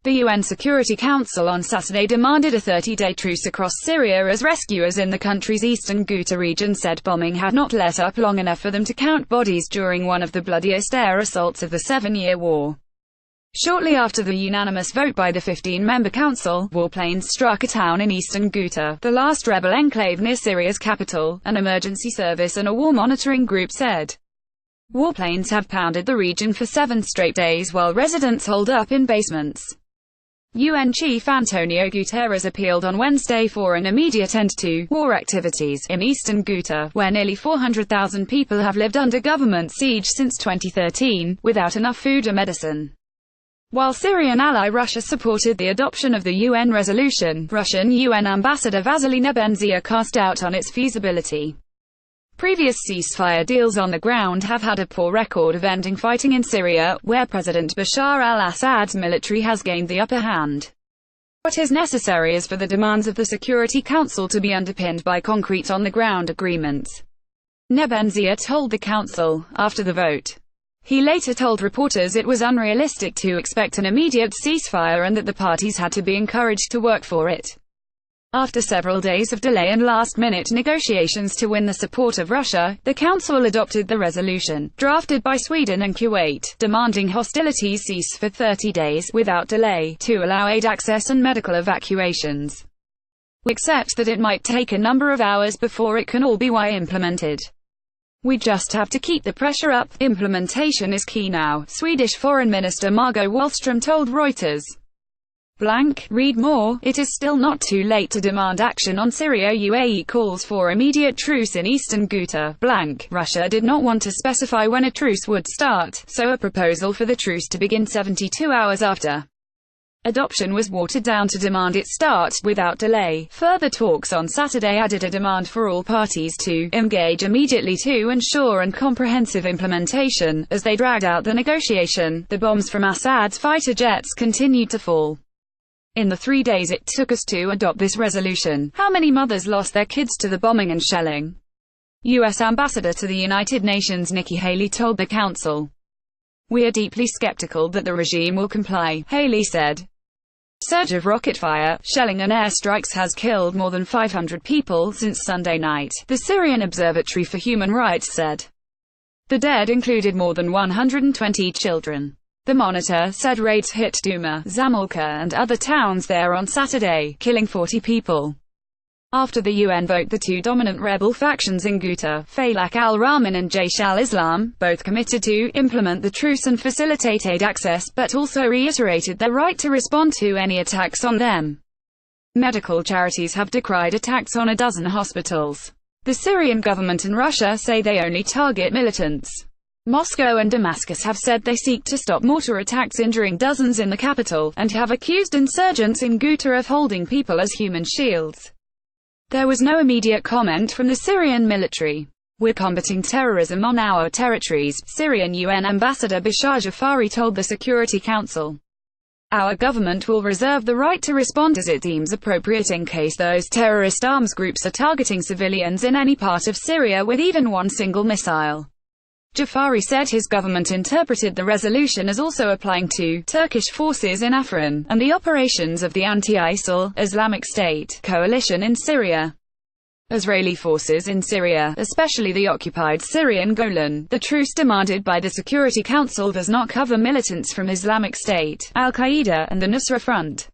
The UN Security Council on Saturday demanded a 30-day truce across Syria as rescuers in the country's eastern Ghouta region said bombing had not let up long enough for them to count bodies during one of the bloodiest air assaults of the 7-year war. Shortly after the unanimous vote by the 15-member council, warplanes struck a town in eastern Ghouta, the last rebel enclave near Syria's capital, an emergency service and a war monitoring group said. Warplanes have pounded the region for 7 straight days while residents holed up in basements. UN Chief Antonio Guterres appealed on Wednesday for an immediate end to war activities in eastern Ghouta, where nearly 400,000 people have lived under government siege since 2013, without enough food or medicine. While Syrian ally Russia supported the adoption of the UN resolution, Russian UN Ambassador Vassily Nebenzia cast doubt on its feasibility. Previous ceasefire deals on the ground have had a poor record of ending fighting in Syria, where President Bashar al-Assad's military has gained the upper hand. What is necessary is for the demands of the Security Council to be underpinned by concrete on-the-ground agreements, Nebenzia told the Council, after the vote. He later told reporters it was unrealistic to expect an immediate ceasefire and that the parties had to be encouraged to work for it. After several days of delay and last-minute negotiations to win the support of Russia, the Council adopted the resolution, drafted by Sweden and Kuwait, demanding hostilities cease for 30 days, without delay, to allow aid access and medical evacuations. We accept that it might take a number of hours before it can all be implemented. We just have to keep the pressure up. Implementation is key now, Swedish Foreign Minister Margot Wallström told Reuters. Read more. It is still not too late to demand action on Syria. UAE calls for immediate truce in eastern Ghouta. Russia did not want to specify when a truce would start, so a proposal for the truce to begin 72 hours after adoption was watered down to demand it start without delay. Further talks on Saturday added a demand for all parties to engage immediately to ensure and comprehensive implementation. As they dragged out the negotiation, the bombs from Assad's fighter jets continued to fall. In the 3 days it took us to adopt this resolution, how many mothers lost their kids to the bombing and shelling? U.S. Ambassador to the United Nations Nikki Haley told the Council. We are deeply skeptical that the regime will comply, Haley said. Surge of rocket fire, shelling and airstrikes has killed more than 500 people since Sunday night, the Syrian Observatory for Human Rights said. The dead included more than 120 children. The Monitor said raids hit Douma, Zamolka and other towns there on Saturday, killing 40 people. After the UN vote, the 2 dominant rebel factions in Ghouta, Falak al-Rahman and Jaish al-Islam, both committed to implement the truce and facilitate aid access, but also reiterated their right to respond to any attacks on them. Medical charities have decried attacks on a dozen hospitals. The Syrian government and Russia say they only target militants. Moscow and Damascus have said they seek to stop mortar attacks injuring dozens in the capital, and have accused insurgents in Ghouta of holding people as human shields. There was no immediate comment from the Syrian military. We're combating terrorism on our territories, Syrian UN Ambassador Bashar Jafari told the Security Council. Our government will reserve the right to respond as it deems appropriate in case those terrorist arms groups are targeting civilians in any part of Syria with even one single missile. Jafari said his government interpreted the resolution as also applying to Turkish forces in Afrin, and the operations of the anti-ISIL, Islamic State, coalition in Syria. Israeli forces in Syria, especially the occupied Syrian Golan. The truce demanded by the Security Council does not cover militants from Islamic State, Al-Qaeda, and the Nusra Front.